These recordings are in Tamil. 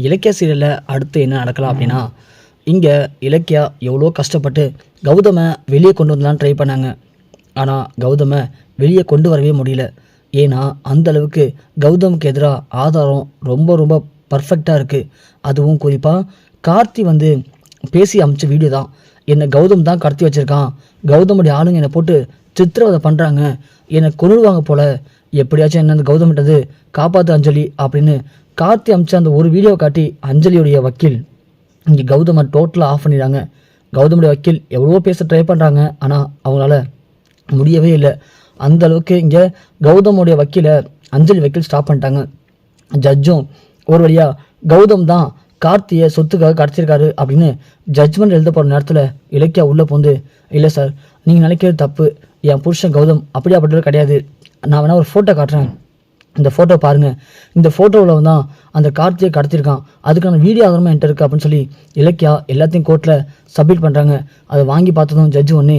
இலக்கிய சீரியலில் அடுத்து என்ன நடக்கலாம் அப்படின்னா, இங்கே இலக்கியா எவ்வளோ கஷ்டப்பட்டு கௌதமை வெளியே கொண்டு வரலான்னு ட்ரை பண்ணாங்க. ஆனால் கௌதமை வெளியே கொண்டு வரவே முடியல. ஏன்னா அந்த அளவுக்கு கௌதமுக்கு எதிராக ஆதாரம் ரொம்ப ரொம்ப பர்ஃபெக்டாக இருக்குது. அதுவும் குறிப்பாக கார்த்தி பேசி அமிச்ச வீடியோ தான். என்னை கௌதம் தான் கடத்தி வச்சுருக்கான், கௌதமுடைய ஆளுங்க என்னை போட்டு சித்திரவதை பண்ணுறாங்க, என்னை கொன்னுடுவாங்க போல், எப்படியாச்சும் என்ன அந்த கௌதம்ன்றது காப்பாற்று அஞ்சலி அப்படின்னு கார்த்தி அமிச்ச அந்த ஒரு வீடியோவை காட்டி அஞ்சலியுடைய வக்கீல் இங்கே கௌதமை டோட்டலாக ஆஃப் பண்ணிடுறாங்க. கௌதமுடைய வக்கீல் எவ்வளவோ பேச ட்ரை பண்ணுறாங்க, ஆனால் அவங்களால முடியவே இல்லை. அந்த அளவுக்கு இங்கே கௌதமுடைய வக்கீலை அஞ்சலி வக்கீல் ஸ்டாப் பண்ணிட்டாங்க. ஜட்ஜும் ஒரு வழியாக கௌதம் தான் கார்த்தியை சொத்துக்காக கடத்திருக்காரு அப்படின்னு ஜட்ஜ்மெண்ட் எழுத போகிற நேரத்தில் இலக்கியா உள்ளே போந்து, இல்லை சார், நீங்கள் நினைக்கிறது தப்பு, என் புருஷன் கௌதம் அப்படியாப்பட்டது கிடையாது, நான் வேணா ஒரு ஃபோட்டோ காட்டுறேன், இந்த ஃபோட்டோ பாருங்கள், இந்த ஃபோட்டோவில் தான் அந்த கார்த்தியை கடத்திருக்கான், அதுக்கான வீடியோ ஆதாரமாக என்கிட்ட இருக்குது அப்படின்னு சொல்லி இலக்கியா எல்லாத்தையும் கோர்ட்டில் சப்மிட் பண்ணுறாங்க. அதை வாங்கி பார்த்ததும் ஜட்ஜு ஒன்று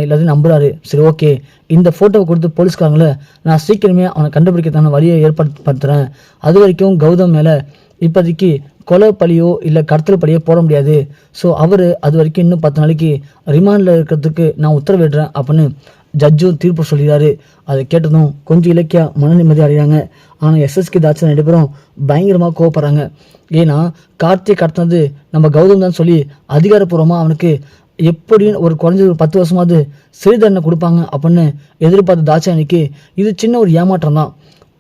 எல்லாத்தையும் நம்புறாரு. சரி, ஓகே, இந்த ஃபோட்டோவை கொடுத்து போலீஸ்காரங்கள நான் சீக்கிரமே அவனை கண்டுபிடிக்கிறதான வழியை ஏற்படுத்துகிறேன், அது வரைக்கும் கௌதம் மேலே இப்போதைக்கு கொலை பழியோ இல்லை கடத்தல் பழியோ போட முடியாது, ஸோ அவர் அது வரைக்கும் இன்னும் 10 நாளைக்கு ரிமாண்டில் இருக்கிறதுக்கு நான் உத்தரவிடுறேன் அப்படின்னு ஜட்ஜும் தீர்ப்பு சொல்லிடுறாரு. அதை கேட்டதும் கொஞ்சம் இலக்கியா மன நிம்மதி அடைகிறாங்க. ஆனால் எஸ்எஸ்கே தாட்சன் 2 பேரும் பயங்கரமாக கோவப்படுறாங்க. ஏன்னா கார்த்தியை கடத்தினது நம்ம கௌதம் தான் சொல்லி அதிகாரப்பூர்வமாக அவனுக்கு எப்படியும் ஒரு குறைஞ்சது ஒரு 10 வருஷமாவது சிறை தண்டனை கொடுப்பாங்க அப்படின்னு எதிர்பார்த்த தாட்சாயணிக்கு இது சின்ன ஒரு ஏமாற்றம் தான்.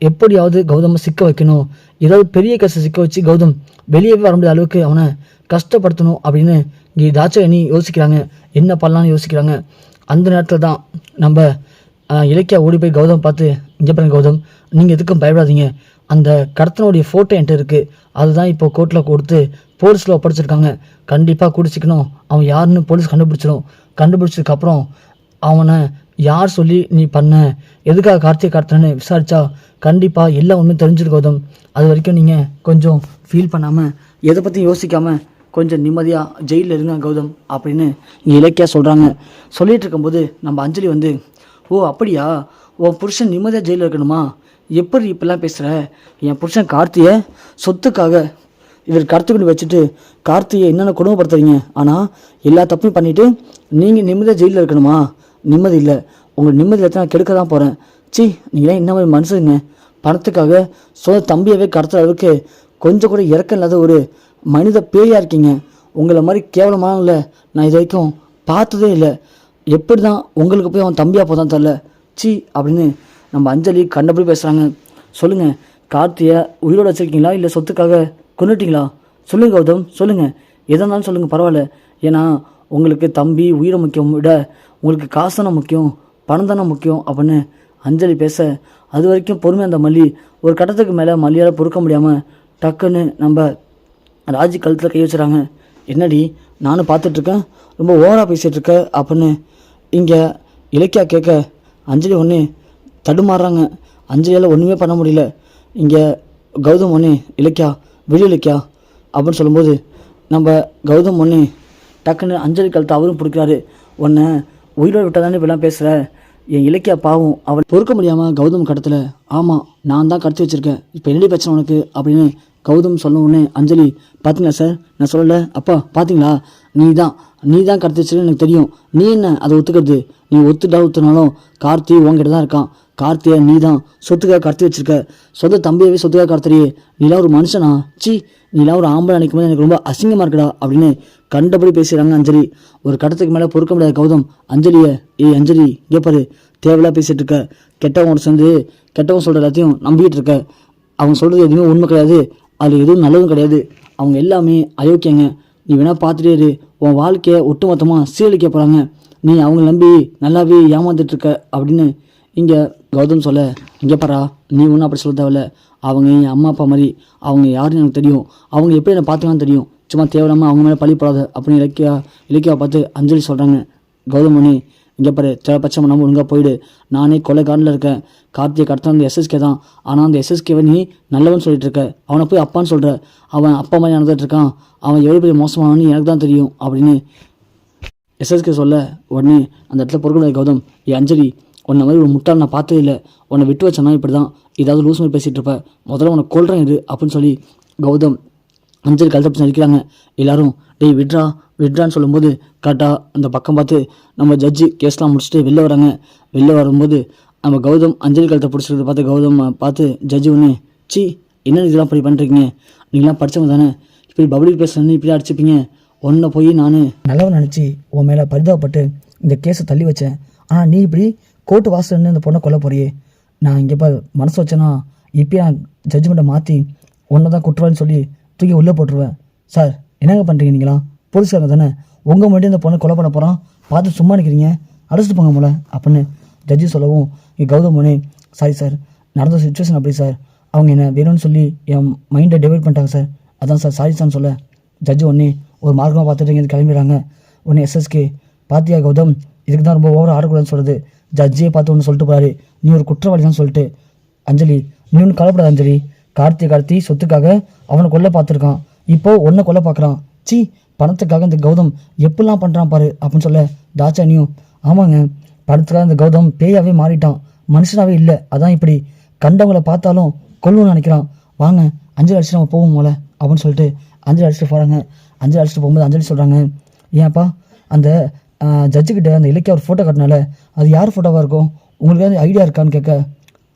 எப்படியாவது கௌதமை சிக்க வைக்கணும், ஏதாவது பெரிய கஷ்டம் சிக்க வச்சு கௌதம் வெளியவே வர முடியாத அளவுக்கு அவனை கஷ்டப்படுத்தணும் அப்படின்னு இங்கே தாட்சாயணி யோசிக்கிறாங்க. என்ன பண்ணலான்னு யோசிக்கிறாங்க. அந்த நேரத்தில் தான் நம்ம இலக்கியா ஓடி போய் கௌதம் பார்த்து, இங்கே பாருங்க கௌதம், நீங்கள் எதுக்கும் பயப்படாதீங்க, அந்த கடத்தனுடைய ஃபோட்டோ என்கிட்ட இருக்குது, அதுதான் இப்போ கோர்ட்டில் கொடுத்து போலீஸில் ஒப்படைச்சிருக்காங்க, கண்டிப்பாக குடிச்சிக்கணும், அவன் யாருன்னு போலீஸ் கண்டுபிடிச்சிடும், கண்டுபிடிச்சதுக்கப்புறம் அவனை யார் சொல்லி நீ பண்ண, எதுக்காக கார்த்திகை கடத்தினு விசாரித்தா கண்டிப்பாக எல்லா உண்மையும் தெரிஞ்சிருக்கு கௌதம், அது வரைக்கும் நீங்கள் கொஞ்சம் ஃபீல் பண்ணாமல் எதை பற்றி யோசிக்காமல் கொஞ்சம் நிம்மதியாக ஜெயிலில் இருங்க கௌதம் அப்படின்னு இலக்கியா சொல்கிறாங்க. சொல்லிகிட்டு இருக்கும்போது நம்ம அஞ்சலி ஓ அப்படியா, உன் புருஷன் நிம்மதியாக ஜெயிலில் இருக்கணுமா, எப்படி இப்படிலாம் பேசுகிற, என் புருஷன் கார்த்தியை சொத்துக்காக இவர் கடத்துக்கொண்டு வச்சுட்டு கார்த்தியை என்னென்ன கொடுமைப்படுத்துறீங்க, ஆனால் எல்லா தப்பையும் பண்ணிவிட்டு நீங்கள் நிம்மதியாக ஜெயிலில் இருக்கணுமா, நிம்மதி இல்லை, உங்கள் நிம்மதியை நான் கெடுக்க தான் போகிறேன், சி நீங்களே என்ன மாதிரி மனுஷங்க, பணத்துக்காக சொந்த தம்பியவே கடத்துற அளவுக்கு கொஞ்சம் கூட இறக்கம் இல்லாத ஒரு மனித பேயாக இருக்கீங்க, உங்களை மாதிரி கேவலமான இல்லை நான் இது வரைக்கும் பார்த்ததே இல்லை, எப்படி தான் உங்களுக்கு போய் அவன் தம்பியாக போதான் தெரில, சி அப்படின்னு நம்ம அஞ்சலி கண்டபடி பேசுகிறாங்க. சொல்லுங்கள், கார்த்தியை உயிரோடு வச்சுருக்கீங்களா இல்லை சொத்துக்காக கொண்டுட்டிங்களா, சொல்லுங்கள் கௌதம், சொல்லுங்கள், எதாக இருந்தாலும் சொல்லுங்கள் பரவாயில்ல, ஏன்னா உங்களுக்கு தம்பி உயிரை முக்கியம் விட உங்களுக்கு காசு தானே முக்கியம், பணம் தானே முக்கியம் அப்படின்னு அஞ்சலி பேச, அது வரைக்கும் பொறுமை அந்த மல்லி ஒரு கட்டத்துக்கு மேலே மல்லியால் பொறுக்க முடியாமல் டக்குன்னு நம்ம ராஜி கழுத்தில் கை வச்சுறாங்க. என்னடி நானும் பார்த்துட்ருக்கேன், ரொம்ப ஓவராக பேசிகிட்ருக்க அப்படின்னு இங்கே இலக்கியா கேட்க அஞ்சலி ஒன்று தடுமாறுறாங்க. அஞ்சலியால் ஒன்றுமே பண்ண முடியல. இங்கே கௌதம் ஒன்று இலக்கியா வெளி இலக்கியா அப்படின்னு சொல்லும்போது நம்ம கௌதம் ஒன்று டக்குன்னு அஞ்சலி கழுத்தை அவரும் பிடிக்கிறாரு. உன்னை உயிரோடு விட்டால் தானே இப்படிலாம் பேசுகிற, என் இலக்கியா பாவம் அவள் பொறுக்க முடியாமல் கௌதம் கடத்தில், ஆமாம் நான் தான் கடத்தி வச்சுருக்கேன், இப்போ என்னடி பிரச்சனை உனக்கு அப்படின்னு கௌதம் சொன்ன உடனே அஞ்சலி, பார்த்தீங்களா சார் நான் சொல்லலை, அப்பா பார்த்தீங்களா, நீ தான் கடத்தி வச்சுருன்னு எனக்கு தெரியும், நீ என்ன அதை ஒத்துக்கிறது, நீ ஒத்துனாலும் கார்த்தி உங்ககிட்ட தான் இருக்கான், கார்த்தியை நீ தான் சொத்துக்காக கடத்தி வச்சுருக்க, சொந்த தம்பியவே சொத்துக்காக கடத்துறியே, நீலாம் ஒரு மனுஷனா, சி நீலாம் ஒரு ஆம்பளை நினைக்கும் போது எனக்கு ரொம்ப அசிங்கமாக இருக்குடா அப்படின்னு கண்டபடி பேசுகிறாங்க அஞ்சலி. ஒரு கட்டத்துக்கு மேலே பொறுக்க முடியாத கௌதம் அஞ்சலியை, அஞ்சலி இங்கே பாரு, தேவையில்லாம் பேசிகிட்டு இருக்க, கெட்டவங்க சேர்ந்து கெட்டவங்க சொல்கிற எல்லாத்தையும் நம்பிக்கிட்டு இருக்க, அவங்க சொல்கிறது எதுவுமே உண்மை கிடையாது, அதில் எதுவும் நல்லதும் கிடையாது, அவங்க எல்லாமே அயோக்கியங்க, நீ வேணால் பார்த்துட்டே இரு, உன் வாழ்க்கையை ஒட்டுமொத்தமாக சீரழிக்க போகிறாங்க, நீ அவங்க நம்பி நல்லாவே ஏமாந்துட்டுருக்க அப்படின்னு இங்கே கௌதம் சொல்ல, இங்கே பாரா நீ ஒன்றும் அப்படி சொல்ல தேவையில்ல, அவங்க என் அம்மா அப்பா மாதிரி, அவங்க யாருன்னு எனக்கு தெரியும், அவங்க எப்படி என்னை பார்த்துக்கலான்னு தெரியும், சும்மா தேவையில்லாமல் அவங்க மேலே பழி போடாத அப்படின்னு இலக்கியாவை பார்த்து அஞ்சலி சொல்கிறாங்க. கௌதம் மணி இங்கே பாரு, தேவைப்பட்சம் நம்ம ஒழுங்காக போயிடு, நானே கொலைகாரனில் இருக்கேன், கார்த்தியை கடத்த அந்த எஸ்எஸ்கே தான், ஆனால் அந்த எஸ்எஸ்கேவை நீ நல்லவன் சொல்லிட்டு இருக்க, அவனை போய் அப்பான்னு சொல்கிற, அவன் அப்பா மாதிரி நடந்துட்டு இருக்கான், அவன் எவ்வளோ பெரிய மோசமானவன்னு எனக்கு தான் தெரியும் அப்படின்னு எஸ்எஸ்கே சொல்ல, உடனே அந்த இடத்துல பொறுக்க முடியாது கௌதம், அஞ்சலி உன்னை மாதிரி ஒரு முட்டாள் நான் பார்த்ததே இல்லை, உன்னை விட்டு வச்சனா இப்படி தான் ஏதாவது லூஸ் மாதிரி பேசிகிட்டு இருப்ப, முதல்ல உன்னை கொல்றேன் இது அப்படின்னு சொல்லி கௌதம் அஞ்சலி கழுத்தை பிடிச்சி நடிக்கிறாங்க. எல்லாரும் டேய் விட்ரா விட்ரான்னு சொல்லும்போது கரெக்டாக அந்த பக்கம் பார்த்து நம்ம ஜட்ஜி கேஸ்லாம் முடிச்சுட்டு வெளில வராங்க. வெளில வரும்போது நம்ம கௌதம் அஞ்சலி கழுத்தை பிடிச்சிருக்கிறத பார்த்து கௌதம் பார்த்து ஜட்ஜி ஒன்று சி என்ன இதெல்லாம் இப்படி பண்ணுறீங்க, நீங்களாம் படித்தவங்க தானே, இப்படி பப்ளிக் பிளேஸ்லேருந்து இப்படி அடிச்சுப்பீங்க, ஒன்றை போய் நான் நல்லவன் நினச்சி உன் மேலே பரிதாபப்பட்டு இந்த கேஸை தள்ளி வச்சேன். ஆனால் நீ இப்படி கோர்ட்டு வாசல்லேருந்து இந்த பொண்ணை கொல்ல போறியே, நான் இங்கே மனசு வச்சேன்னா இப்போயே நான் ஜட்ஜ்மெண்ட்டை மாற்றி ஒன்றை தான் குற்றவாளின்னு சொல்லி தூக்கி உள்ளே போட்டுருவேன். சார் என்னங்க பண்ணுறீங்க, நீங்களா போலீஸ்காரங்க தானே, உங்கள் முன்னாடி இந்த பொண்ணை கொலை பண்ண போகிறான், பார்த்து சும்மா நிற்கிறீங்க, அடிச்சுட்டு போங்க போல அப்படின்னு ஜட்ஜி சொல்லவும் கௌதம் ஒன்று சாரி சார், நடந்த சுச்சுவேஷன் அப்படி சார், அவங்க என்ன வேணும்னு சொல்லி என் மைண்டை டிவைட் பண்ணிட்டாங்க சார், அதான் சார் சாரி சார்னு சொல்ல ஜட்ஜு ஒன்று ஒரு மார்க்கமாக பார்த்துட்டு இங்கே கிளம்பிடுறாங்க. ஒன்று எஸ்எஸ்கே பாத்தியா கௌதம், இதுக்கு தான் ரொம்ப ஓவர் ஆடக்கூடாதுன்னு சொல்கிறது, ஜட்ஜியே பார்த்து ஒன்று சொல்லிட்டு போகிறாரு, நீ ஒரு குற்றவாளி தான் சொல்லிட்டு. அஞ்சலி நீ ஒன்று கவலைப்படாத அஞ்சலி, கார்த்தி சொத்துக்காக அவனை கொல்ல பார்த்துருக்கான், இப்போ ஒன்றை கொல்ல பார்க்குறான், சி பணத்துக்காக இந்த கௌதம் எப்படிலாம் பண்ணுறான் பாரு அப்படின்னு சொல்ல தாட்சானியும் ஆமாங்க பணத்துக்காக இந்த கௌதம் பேயாவே மாறிட்டான், மனுஷனாவே இல்லை, அதான் இப்படி கண்டவங்களை பார்த்தாலும் கொல்லணும்னு நினைக்கிறான், வாங்க அஞ்சலி அடிச்சுட்டு நம்ம போவோம் போல அப்படின்னு சொல்லிட்டு அஞ்சலி அடிச்சுட்டு போகிறாங்க. அஞ்சலி அடிச்சுட்டு போகும்போது அஞ்சலி சொல்கிறாங்க ஏன்ப்பா அந்த ஜட்ஜுக்கிட்ட அந்த இலக்கிய ஒரு ஃபோட்டோ கட்டினால அது யார் ஃபோட்டோவாக இருக்கும், உங்களுக்கு ஏதாவது ஐடியா இருக்கான்னு கேட்க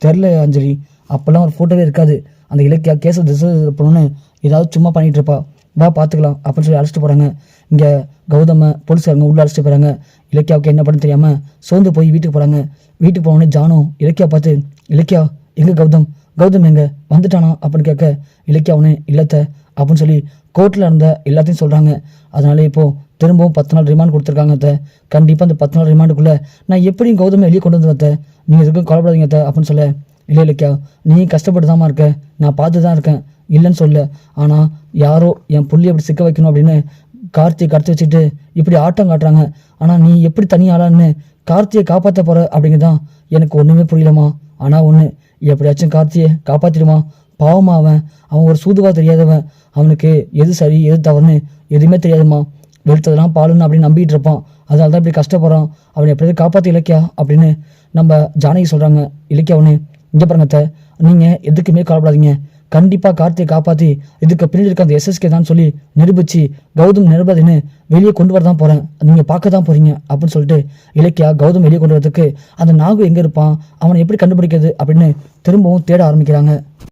தெரில அஞ்சலி, அப்போல்லாம் ஒரு ஃபோட்டோவே இருக்காது, அந்த இலக்கியா கேஸை திசை பண்ணணுன்னு ஏதாவது சும்மா பண்ணிகிட்டு இருப்பா, வா பார்த்துக்கலாம் அப்படின்னு சொல்லி அழைச்சிட்டு போகிறாங்க. இங்கே கௌதம போலீஸ்காரங்க உள்ளே அழைச்சிட்டு போகிறாங்க. இலக்கியாவுக்கு என்ன பண்ணு தெரியாமல் சோர்ந்து போய் வீட்டுக்கு போகிறாங்க. வீட்டுக்கு போனோடனே ஜானு இலக்கியா பார்த்து இலக்கியா எங்கே கௌதம் எங்கே வந்துட்டானா அப்படின்னு கேட்க இலக்கியா ஒன்று இல்லத்த அப்படின்னு சொல்லி கோர்ட்டில் இருந்த எல்லாத்தையும் சொல்கிறாங்க. அதனால இப்போது திரும்பவும் 10 நாள் ரிமாண்ட் கொடுத்துருக்காங்க அத்தை, கண்டிப்பாக அந்த 10 நாள் ரிமாண்டுக்குள்ளே நான் எப்படியும் கௌதமை வெளியே கொண்டு வந்துடுறேன் அத்தை, நீங்கள் எதுக்கும் கவலைப்படாதீங்க அத்தை அப்படின்னு சொல்ல இல்லை இலக்கியா நீ கஷ்டப்பட்டு தான்மா இருக்க, நான் பார்த்து தான் இருக்கேன் இல்லைன்னு சொல்ல, ஆனால் யாரோ என் புள்ளி அப்படி சிக்க வைக்கணும் அப்படின்னு கார்த்தியை கடத்தி வச்சுட்டு இப்படி ஆட்டம் காட்டுறாங்க, ஆனால் நீ எப்படி தனியாளான்னு கார்த்தியை காப்பாற்ற போகிற அப்படிங்கிறதான் எனக்கு ஒன்றுமே புரியலம்மா, ஆனால் ஒன்று எப்படியாச்சும் கார்த்தியை காப்பாற்றிடுமா, பாவமா அவன் ஒரு சூதுவா தெரியாதவன், அவனுக்கு எது சரி எது தவறுன்னு எதுவுமே தெரியாதுமா, வெளுத்ததெல்லாம் பாலுன்னு அப்படின்னு நம்பிட்டு இருப்பான், அதனால தான் இப்படி கஷ்டப்படுறான், அவனை எப்படியாவது காப்பாற்றி இலக்கியா அப்படின்னு நம்ம ஜானகி சொல்கிறாங்க. இலக்கியா ஒன்று இங்கே பாருங்கத்த, நீங்கள் எதுக்குமே கவலைப்படாதீங்க, கண்டிப்பாக கார்த்தியை காப்பாற்றி இதுக்கு பின்னாடி இருக்க அந்த எஸ்எஸ்கே தான் சொல்லி நிரூபித்து கௌதம் நிரூபதின்னு வெளியே கொண்டு வர தான் போகிறேன், நீங்கள் பார்க்க தான் போகிறீங்க அப்படின்னு சொல்லிட்டு இலக்கியா கௌதம் வெளியே கொண்டு வரதுக்கு அந்த நாகு எங்கே இருப்பான், அவனை எப்படி கண்டுபிடிக்கிறது அப்படின்னு திரும்பவும் தேட ஆரம்பிக்கிறாங்க.